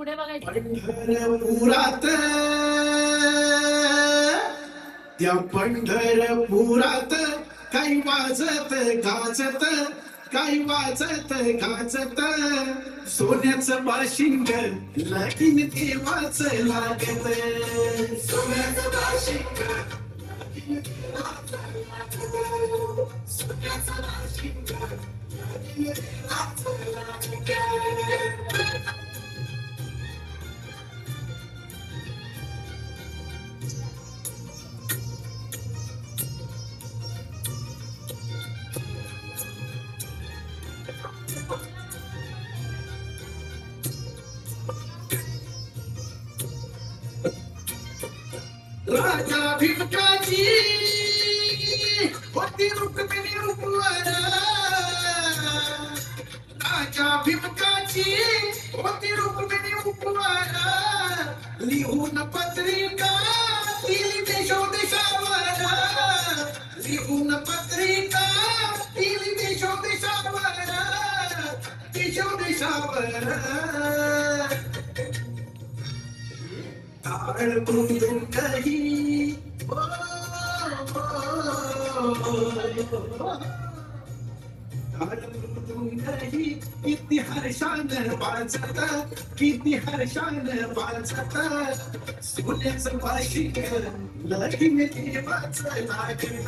पुढे बघायचं. पंढरपुरात त्या पंढरपुरात काही वाजत गाजत, काही वाजत गाजत, सोन्याचं बाशिंग लगीन देवाचं लागत. सोन्याचं बाशिंग लगीन देवाचं लागत. सोन्याचं बाशिंग लगीन देवाचं लागत. राजा भिमकाजी होती रुक्मिणी रूपवर. राजा भिमकाजी होती रुक्मिणी रूपवर. लिहून पत्रिका दिली देशोदेशावर. लिहून पत्रिका दिली देशोदेशावर. देशोदेशावर ताळ मृदुंगही ताळ मृदुंगही किती हर्षानं वाजत, किती हर्षानं वाजत, सोन्याचं बाशिंग लगीन देवाचं लागत.